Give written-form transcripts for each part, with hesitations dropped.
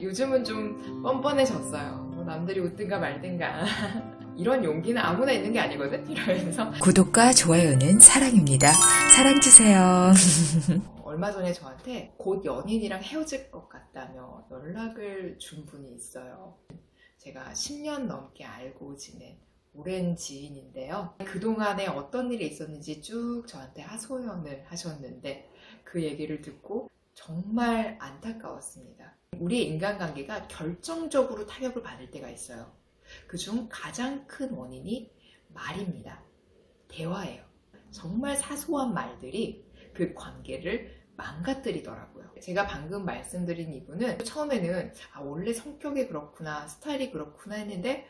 요즘은 좀 뻔뻔해졌어요. 남들이 웃든가 말든가. 이런 용기는 아무나 있는 게 아니거든? 이러면서. 구독과 좋아요는 사랑입니다. 사랑 주세요. 얼마 전에 저한테 곧 연인이랑 헤어질 것 같다며 연락을 준 분이 있어요. 제가 10년 넘게 알고 지낸 오랜 지인인데요. 그동안에 어떤 일이 있었는지 쭉 저한테 하소연을 하셨는데 그 얘기를 듣고 정말 안타까웠습니다. 우리의 인간관계가 결정적으로 타격을 받을 때가 있어요. 그중 가장 큰 원인이 말입니다. 대화예요. 정말 사소한 말들이 그 관계를 망가뜨리더라고요. 제가 방금 말씀드린 이분은 처음에는 원래 성격이 그렇구나, 스타일이 그렇구나 했는데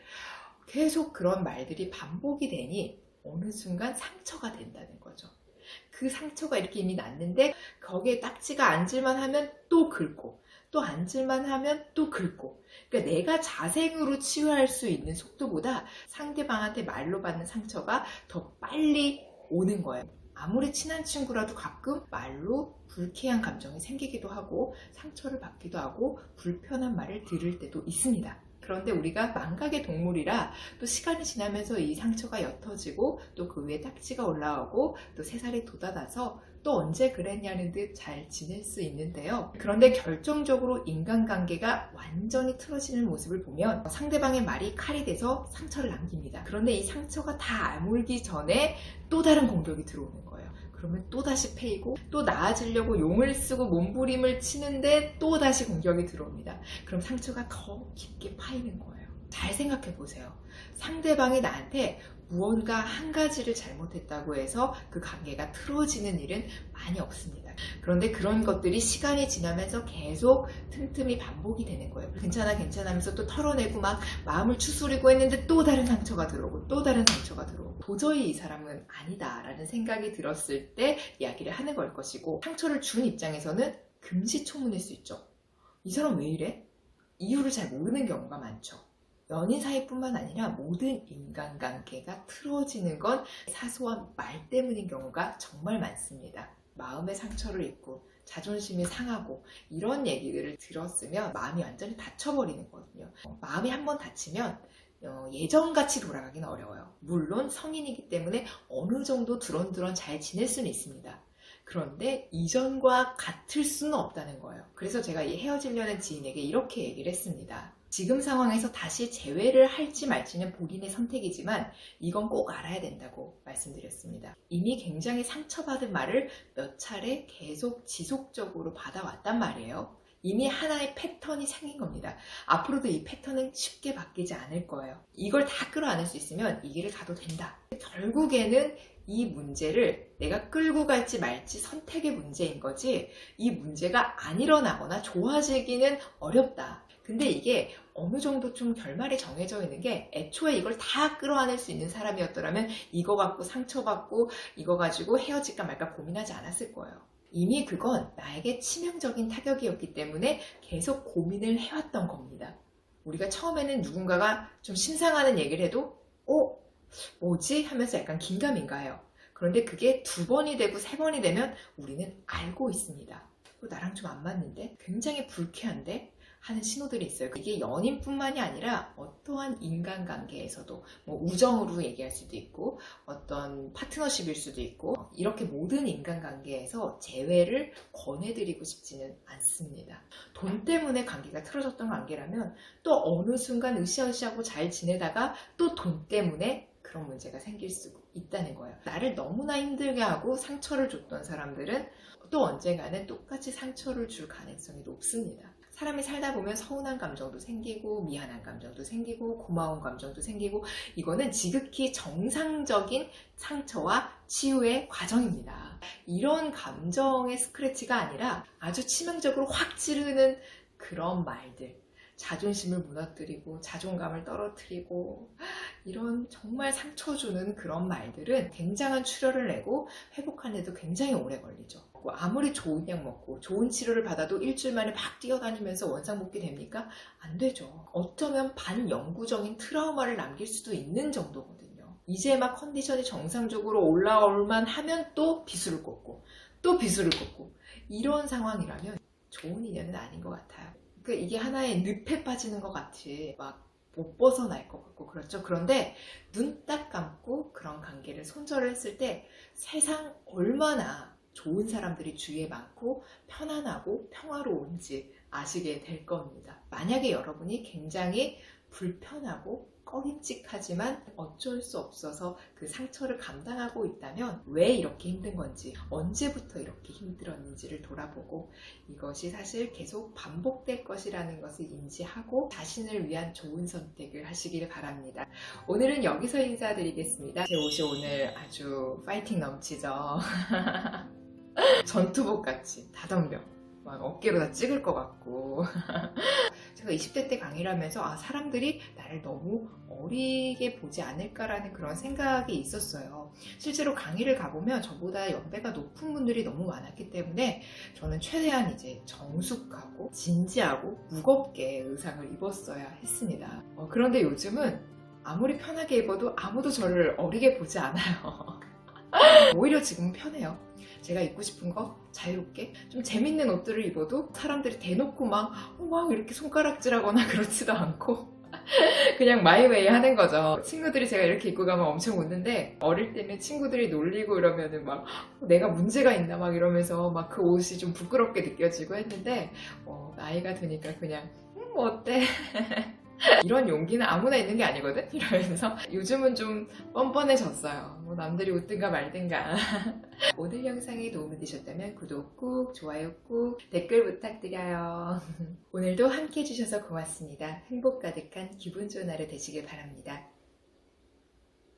계속 그런 말들이 반복이 되니 어느 순간 상처가 된다는 거죠. 그 상처가 이렇게 이미 났는데 거기에 딱지가 앉을만 하면 또 긁고 또 앉을만 하면 또 긁고, 그러니까 내가 자생으로 치유할 수 있는 속도보다 상대방한테 말로 받는 상처가 더 빨리 오는 거예요. 아무리 친한 친구라도 가끔 말로 불쾌한 감정이 생기기도 하고 상처를 받기도 하고 불편한 말을 들을 때도 있습니다. 그런데 우리가 망각의 동물이라 또 시간이 지나면서 이 상처가 옅어지고 또 그 위에 딱지가 올라오고 또 새살이 돋아나서 또 언제 그랬냐는 듯 잘 지낼 수 있는데요. 그런데 결정적으로 인간관계가 완전히 틀어지는 모습을 보면 상대방의 말이 칼이 돼서 상처를 남깁니다. 그런데 이 상처가 다 아물기 전에 또 다른 공격이 들어오는 거예요. 그러면 또다시 패이고 또 나아지려고 용을 쓰고 몸부림을 치는데 또다시 공격이 들어옵니다. 그럼 상처가 더 깊게 파이는 거예요. 잘 생각해 보세요. 상대방이 나한테 무언가 한 가지를 잘못했다고 해서 그 관계가 틀어지는 일은 많이 없습니다. 그런데 그런 것들이 시간이 지나면서 계속 틈틈이 반복이 되는 거예요. 괜찮아 하면서 또 털어내고 막 마음을 추스리고 했는데 또 다른 상처가 들어오고 또 다른 상처가 들어오고 도저히 이 사람은 아니다 라는 생각이 들었을 때 이야기를 하는 걸 것이고, 상처를 준 입장에서는 금시초문일 수 있죠. 이 사람 왜 이래? 이유를 잘 모르는 경우가 많죠. 연인 사이뿐만 아니라 모든 인간관계가 틀어지는 건 사소한 말 때문인 경우가 정말 많습니다. 마음의 상처를 입고 자존심이 상하고 이런 얘기들을 들었으면 마음이 완전히 닫혀버리는 거거든요. 마음이 한번 닫히면 예전같이 돌아가기는 어려워요. 물론 성인이기 때문에 어느 정도 두런두런 잘 지낼 수는 있습니다. 그런데 이전과 같을 수는 없다는 거예요. 그래서 제가 이 헤어지려는 지인에게 이렇게 얘기를 했습니다. 지금 상황에서 다시 재회를 할지 말지는 본인의 선택이지만 이건 꼭 알아야 된다고 말씀드렸습니다. 이미 굉장히 상처받은 말을 몇 차례 계속 지속적으로 받아왔단 말이에요. 이미 하나의 패턴이 생긴 겁니다. 앞으로도 이 패턴은 쉽게 바뀌지 않을 거예요. 이걸 다 끌어안을 수 있으면 이 길을 가도 된다. 결국에는 이 문제를 내가 끌고 갈지 말지 선택의 문제인 거지, 이 문제가 안 일어나거나 좋아지기는 어렵다. 근데 이게 어느 정도 좀 결말이 정해져 있는 게, 애초에 이걸 다 끌어안을 수 있는 사람이었더라면 이거 갖고 상처받고 이거 가지고 헤어질까 말까 고민하지 않았을 거예요. 이미 그건 나에게 치명적인 타격이었기 때문에 계속 고민을 해왔던 겁니다. 우리가 처음에는 누군가가 좀 심상하는 얘기를 해도 뭐지? 하면서 약간 긴가민가해요. 그런데 그게 2번이 되고 3번이 되면 우리는 알고 있습니다. 나랑 좀 안 맞는데? 굉장히 불쾌한데? 하는 신호들이 있어요. 이게 연인뿐만이 아니라 어떠한 인간관계에서도 우정으로 얘기할 수도 있고 어떤 파트너십일 수도 있고, 이렇게 모든 인간관계에서 재회를 권해드리고 싶지는 않습니다. 돈 때문에 관계가 틀어졌던 관계라면 또 어느 순간 으쌰으쌰하고 잘 지내다가 또 돈 때문에 그런 문제가 생길 수 있다는 거예요. 나를 너무나 힘들게 하고 상처를 줬던 사람들은 또 언젠가는 똑같이 상처를 줄 가능성이 높습니다. 사람이 살다 보면 서운한 감정도 생기고 미안한 감정도 생기고 고마운 감정도 생기고, 이거는 지극히 정상적인 상처와 치유의 과정입니다. 이런 감정의 스크래치가 아니라 아주 치명적으로 확 찌르는 그런 말들, 자존심을 무너뜨리고 자존감을 떨어뜨리고 이런 정말 상처 주는 그런 말들은 굉장한 출혈을 내고 회복하는 데도 굉장히 오래 걸리죠. 아무리 좋은 약 먹고 좋은 치료를 받아도 일주일 만에 막 뛰어다니면서 원상복귀 됩니까? 안 되죠. 어쩌면 반영구적인 트라우마를 남길 수도 있는 정도거든요. 이제 막 컨디션이 정상적으로 올라올만 하면 또 비수를 꽂고 또 비수를 꽂고, 이런 상황이라면 좋은 인연은 아닌 것 같아요. 이게 하나의 늪에 빠지는 것 같이 막 못 벗어날 것 같고 그렇죠. 그런데 눈 딱 감고 그런 관계를 손절을 했을 때 세상 얼마나 좋은 사람들이 주위에 많고 편안하고 평화로운지 아시게 될 겁니다. 만약에 여러분이 굉장히 불편하고 꺼림칙하지만 어쩔 수 없어서 그 상처를 감당하고 있다면 왜 이렇게 힘든 건지, 언제부터 이렇게 힘들었는지를 돌아보고 이것이 사실 계속 반복될 것이라는 것을 인지하고 자신을 위한 좋은 선택을 하시길 바랍니다. 오늘은 여기서 인사드리겠습니다. 제 옷이 오늘 아주 파이팅 넘치죠? 전투복 같이 다 덤벼. 막 어깨로 다 찍을 것 같고. 제가 20대 때 강의를 하면서 사람들이 나를 너무 어리게 보지 않을까라는 그런 생각이 있었어요. 실제로 강의를 가보면 저보다 연배가 높은 분들이 너무 많았기 때문에 저는 최대한 이제 정숙하고 진지하고 무겁게 의상을 입었어야 했습니다. 그런데 요즘은 아무리 편하게 입어도 아무도 저를 어리게 보지 않아요. 오히려 지금은 편해요. 제가 입고 싶은 거 자유롭게 좀 재밌는 옷들을 입어도 사람들이 대놓고 막 이렇게 손가락질하거나 그렇지도 않고 그냥 마이웨이 하는 거죠. 친구들이 제가 이렇게 입고 가면 엄청 웃는데 어릴 때는 친구들이 놀리고 이러면은 막 내가 문제가 있나 막 이러면서 막 그 옷이 좀 부끄럽게 느껴지고 했는데 나이가 드니까 그냥 뭐 어때? 이런 용기는 아무나 있는 게 아니거든? 이러면서 요즘은 좀 뻔뻔해졌어요. 뭐 남들이 웃든가 말든가. 오늘 영상이 도움이 되셨다면 구독 꾹, 좋아요 꾹, 댓글 부탁드려요. 오늘도 함께 해주셔서 고맙습니다. 행복 가득한 기분 좋은 하루 되시길 바랍니다.